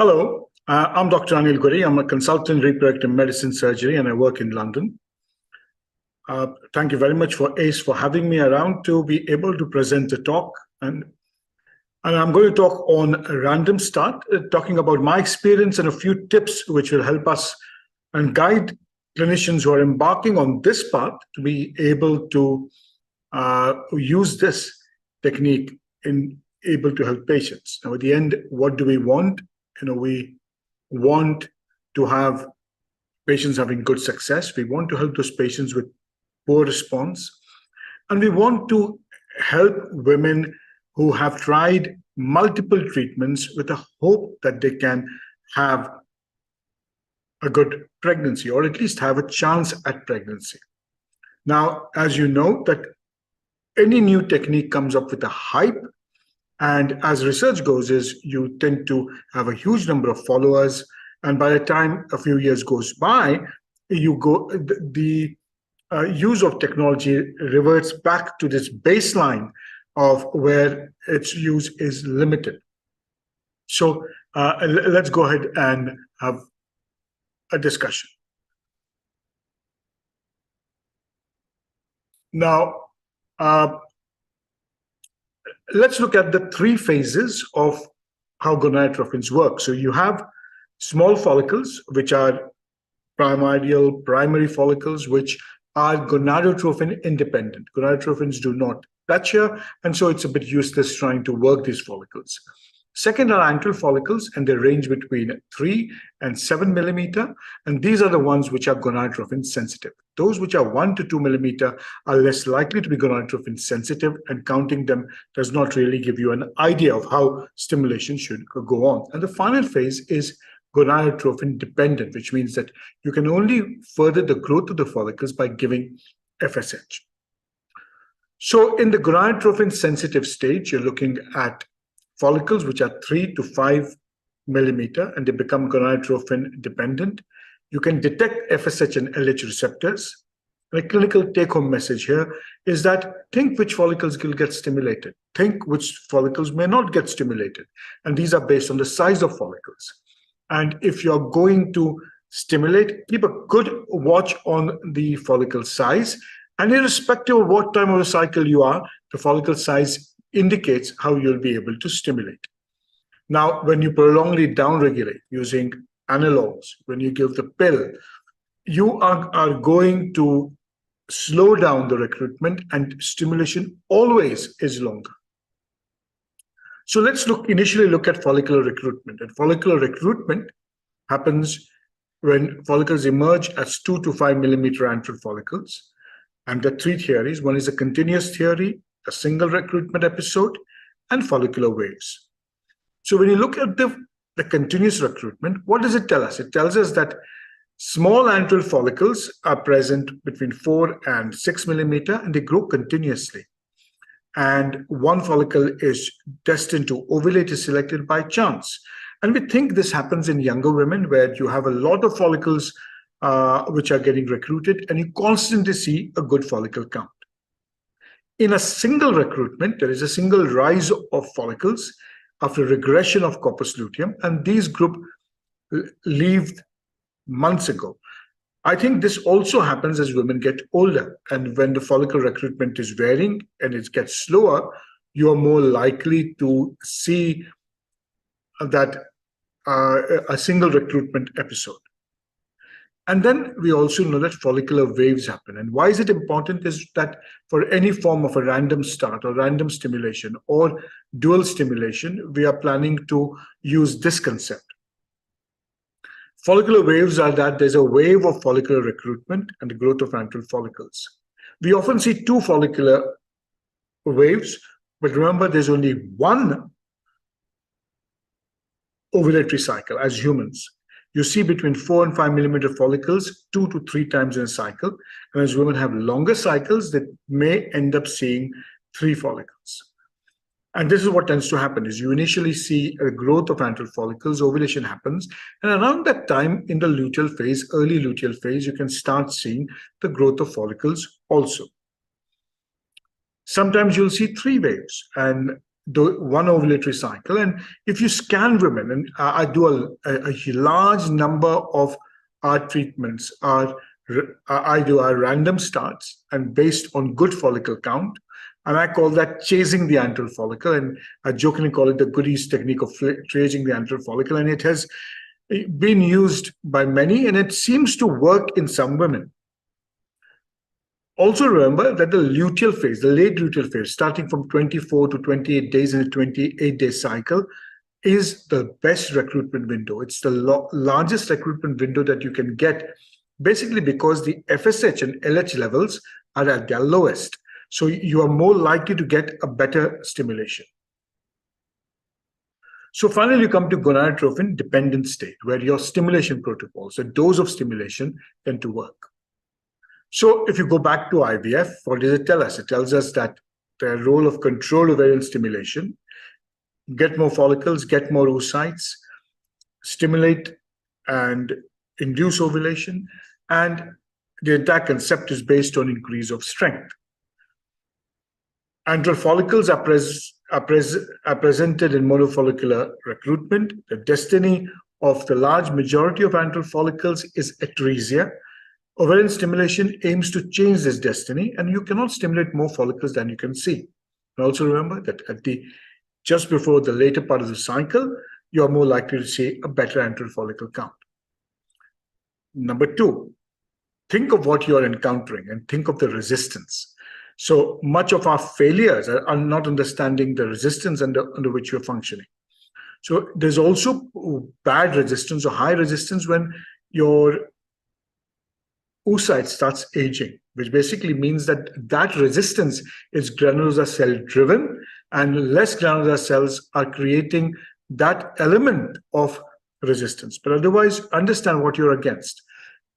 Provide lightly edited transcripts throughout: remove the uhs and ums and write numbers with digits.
Hello, I'm Dr. Anil Guri. I'm a consultant reproductive medicine surgery and I work in London. Thank you very much for ACE for having me around to be able to present the talk. And I'm going to talk on a random start, talking about my experience and a few tips which will help us and guide clinicians who are embarking on this path to be able to use this technique in able to help patients. Now, at the end, what do we want? We want to have patients having good success. We want to help those patients with poor response. And we want to help women who have tried multiple treatments with a hope that they can have a good pregnancy or at least have a chance at pregnancy. Now, as you know, that any new technique comes up with a hype. And as research goes, is you tend to have a huge number of followers. And by the time a few years goes by, the use of technology reverts back to this baseline of where its use is limited. So let's go ahead and have a discussion. Now, let's look at the three phases of how gonadotrophins work. So you have small follicles, which are primary follicles, which are gonadotrophin independent. Gonadotrophins do not touch here, and so it's a bit useless trying to work these follicles. Second are antral follicles, and they range between 3 and 7 millimeter, and these are the ones which are gonadotrophin sensitive. Those which are 1 to 2 millimeter are less likely to be gonadotrophin sensitive, and counting them does not really give you an idea of how stimulation should go on. And the final phase is gonadotrophin dependent, which means that you can only further the growth of the follicles by giving FSH. So in the gonadotrophin sensitive stage, you're looking at follicles which are 3 to 5 millimeter, and they become gonadotrophin dependent. You can detect FSH and LH receptors. The clinical take-home message here is that think which follicles will get stimulated. Think which follicles may not get stimulated. And these are based on the size of follicles. And if you're going to stimulate, keep a good watch on the follicle size. And irrespective of what time of the cycle you are, the follicle size indicates how you'll be able to stimulate. Now, when you prolongly downregulate using analogs, when you give the pill, you are going to slow down the recruitment, and stimulation always is longer. So let's initially look at follicular recruitment. And follicular recruitment happens when follicles emerge as 2 to 5 millimeter antral follicles. And there are three theories. One is a continuous theory, a single recruitment episode, and follicular waves. So when you look at the continuous recruitment, what does it tell us? It tells us that small antral follicles are present between 4 and 6 millimeter, and they grow continuously. And one follicle is destined to ovulate is selected by chance. And we think this happens in younger women where you have a lot of follicles which are getting recruited, and you constantly see a good follicle count. In a single recruitment, there is a single rise of follicles after regression of corpus luteum, and these group leave months ago. I think this also happens as women get older, and when the follicle recruitment is varying and it gets slower, you are more likely to see that a single recruitment episode. And then we also know that follicular waves happen. And why is it important is that for any form of a random start or random stimulation or dual stimulation, we are planning to use this concept. Follicular waves are that there's a wave of follicular recruitment and the growth of antral follicles. We often see two follicular waves, but remember there's only one ovulatory cycle as humans. You see between 4 and 5 millimeter follicles 2 to 3 times in a cycle. And as women have longer cycles, they may end up seeing 3 follicles. And this is what tends to happen is you initially see a growth of antral follicles, ovulation happens, and around that time in the luteal phase, early luteal phase, you can start seeing the growth of follicles also. Sometimes you'll see 3 waves, and one ovulatory cycle. And if you scan women, and I do a large number of our treatments, I do our random starts and based on good follicle count. And I call that chasing the antral follicle. And I jokingly call it the Goodies technique of chasing the antral follicle. And it has been used by many, and it seems to work in some women. Also remember that the luteal phase, the late luteal phase, starting from 24 to 28 days in a 28-day cycle, is the best recruitment window. It's the largest recruitment window that you can get, basically because the FSH and LH levels are at their lowest. So you are more likely to get a better stimulation. So finally, you come to gonadotrophin dependent state, where your stimulation protocols, a dose of stimulation, tend to work. So if you go back to IVF, what does it tell us? It tells us that the role of controlled ovarian stimulation, get more follicles, get more oocytes, stimulate and induce ovulation, and the entire concept is based on increase of strength. Antral follicles are presented in monofollicular recruitment. The destiny of the large majority of antral follicles is atresia. Ovarian stimulation aims to change this destiny, and you cannot stimulate more follicles than you can see. And also remember that at just before the later part of the cycle, you are more likely to see a better antral follicle count. Number two, think of what you are encountering and think of the resistance. So much of our failures are not understanding the resistance under which you're functioning. So there's also bad resistance or high resistance when your oocyte starts aging, which basically means that that resistance is granulosa cell driven, and less granulosa cells are creating that element of resistance. But otherwise, understand what you're against.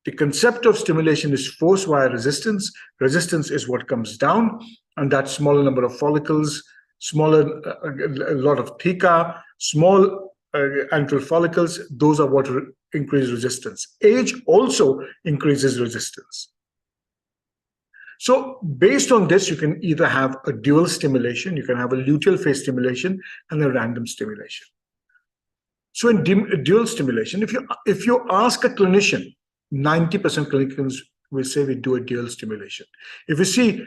The concept of stimulation is force via resistance. Resistance is what comes down, and that smaller number of follicles, a lot of theca, small antral follicles, those are what increase resistance. Age also increases resistance. So based on this, you can either have a dual stimulation, you can have a luteal phase stimulation and a random stimulation. So in dual stimulation, if you ask a clinician, 90% clinicians will say we do a dual stimulation. If you see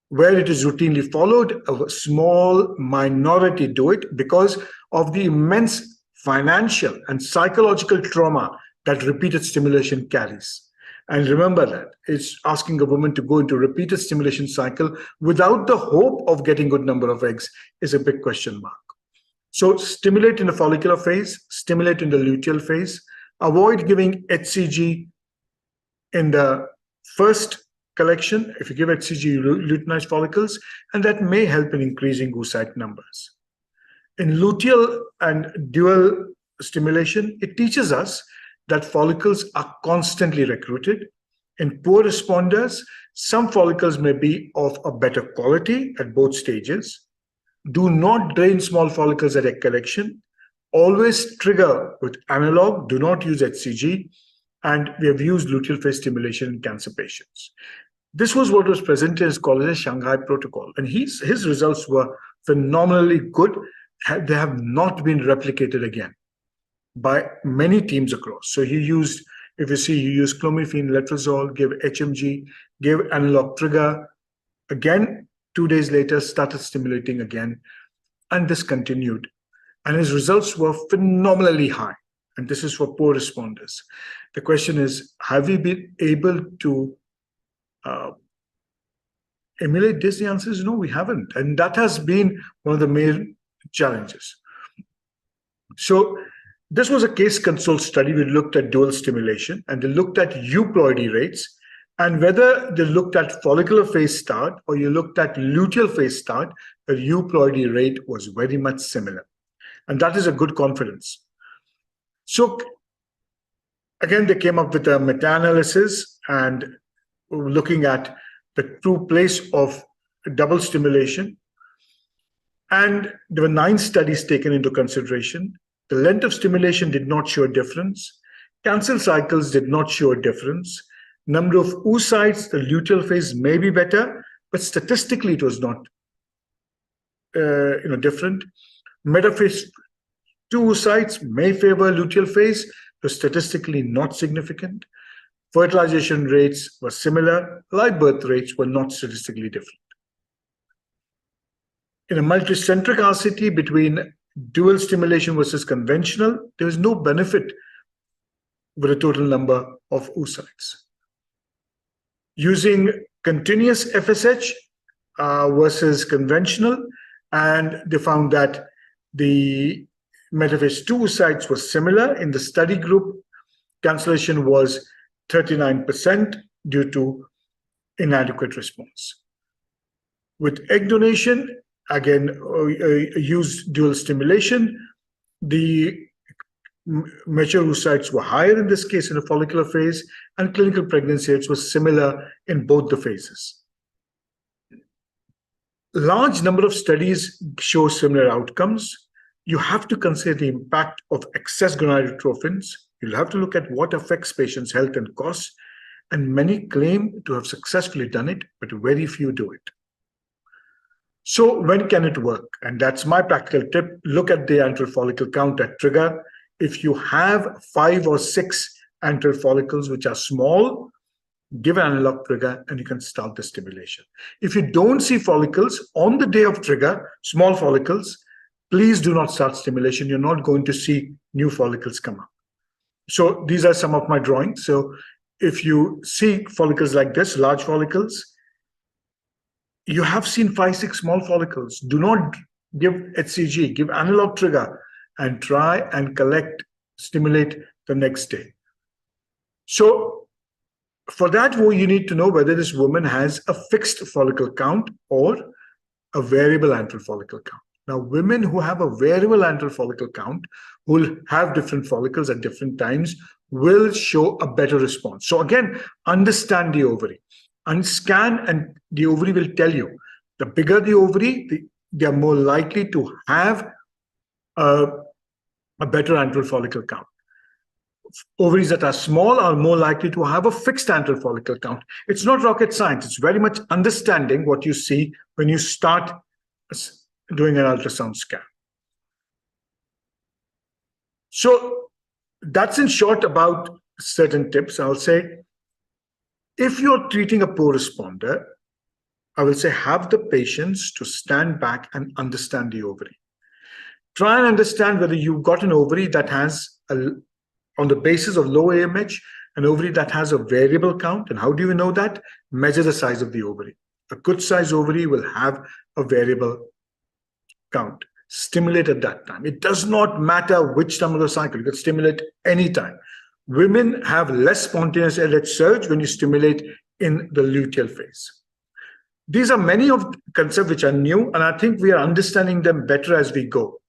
where it is routinely followed, a small minority do it because of the immense financial and psychological trauma that repeated stimulation carries. And remember that it's asking a woman to go into repeated stimulation cycle without the hope of getting good number of eggs is a big question mark. So stimulate in the follicular phase, stimulate in the luteal phase, avoid giving HCG in the first collection. If you give HCG, you luteinize follicles, and that may help in increasing oocyte numbers. In luteal and dual stimulation, it teaches us that follicles are constantly recruited. In poor responders, some follicles may be of a better quality at both stages. Do not drain small follicles at egg collection. Always trigger with analog. Do not use HCG. And we have used luteal phase stimulation in cancer patients. This was what was presented as called a Shanghai protocol. And his results were phenomenally good. They have not been replicated again by many teams across. So he used, if you see, he used clomiphene, letrozole, gave HMG, gave analog trigger. Again, 2 days later, started stimulating again, and this continued. And his results were phenomenally high. And this is for poor responders. The question is, have we been able to emulate this? The answer is no, we haven't. And that has been one of the main challenges. So this was a case control study. We looked at dual stimulation, and they looked at euploidy rates, and whether they looked at follicular phase start or you looked at luteal phase start, the euploidy rate was very much similar. And that is a good confidence. So again, they came up with a meta-analysis and looking at the true place of double stimulation. And there were 9 studies taken into consideration. The length of stimulation did not show a difference. Cancel cycles did not show a difference. Number of oocytes, the luteal phase may be better, but statistically it was not different. Metaphase 2 oocytes may favor luteal phase, but statistically not significant. Fertilization rates were similar. Live birth rates were not statistically different. In a multicentric RCT between dual stimulation versus conventional, there is no benefit with a total number of oocytes. Using continuous FSH versus conventional, and they found that the metaphase 2 oocytes were similar. In the study group, cancellation was 39% due to inadequate response. With egg donation, again, used dual stimulation, the mature oocytes were higher in this case in the follicular phase, and clinical pregnancy rates were similar in both the phases. Large number of studies show similar outcomes. You have to consider the impact of excess gonadotrophins. You'll have to look at what affects patients' health and costs, and many claim to have successfully done it, but very few do it. So when can it work? And that's my practical tip. Look at the antral follicle count at trigger. If you have 5 or 6 antral follicles which are small, give an analog trigger and you can start the stimulation. If you don't see follicles on the day of trigger, small follicles, please do not start stimulation. You're not going to see new follicles come up. So these are some of my drawings. So if you see follicles like this, large follicles, you have seen 5, 6 small follicles. Do not give HCG, give analog trigger and try and stimulate the next day. So for that, you need to know whether this woman has a fixed follicle count or a variable antral follicle count. Now, women who have a variable antral follicle count, who will have different follicles at different times, will show a better response. So again, understand the ovary. And scan, and the ovary will tell you. The bigger the ovary, they are more likely to have a better antral follicle count. Ovaries that are small are more likely to have a fixed antral follicle count. It's not rocket science. It's very much understanding what you see when you start doing an ultrasound scan. So that's in short about certain tips. I'll say, if you're treating a poor responder, I will say have the patience to stand back and understand the ovary. Try and understand whether you've got an ovary that has, on the basis of low AMH, an ovary that has a variable count. And how do you know that? Measure the size of the ovary. A good size ovary will have a variable count. Stimulate at that time. It does not matter which time of the cycle. You can stimulate anytime. Women have less spontaneous LH surge when you stimulate in the luteal phase. These are many of the concepts which are new, and I think we are understanding them better as we go.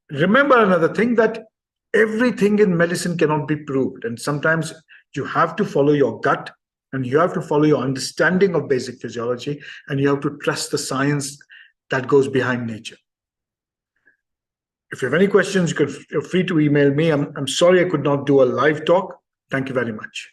Remember another thing, that everything in medicine cannot be proved, and sometimes you have to follow your gut, and you have to follow your understanding of basic physiology, and you have to trust the science that goes behind nature. If you have any questions, you're free to email me. I'm sorry I could not do a live talk. Thank you very much.